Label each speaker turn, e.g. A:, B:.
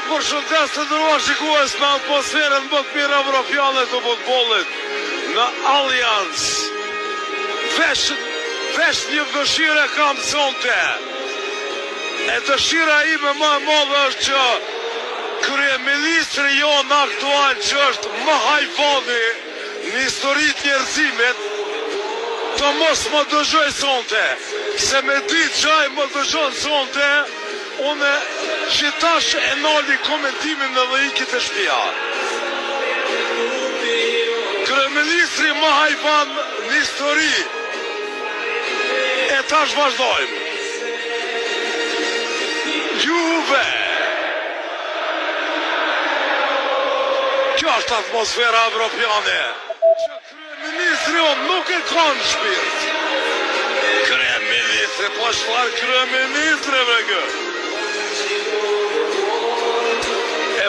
A: Për shëndes të ndëruar shikues me atmosferën më të mirë evropiane të futbollit në Allianz. Vesh një dëshire kam sonte. E dëshira ime më e madhe është që kryeministri jonë aktual që është më hajvani në historitë njerëzimit të mos më dëgjoj sonte. Se me ditë që ai më dëgjon sonte, unë qitash e nali komentimin dhe ikit e shtëpia. Kryeministri më hajvan në histori. E tash vazhdojmë. Juve. Kjo është atmosfera evropiane. Që kryeministri nuk e ka në shpirt. Kryeministri, po çfarë kryeministri me kë?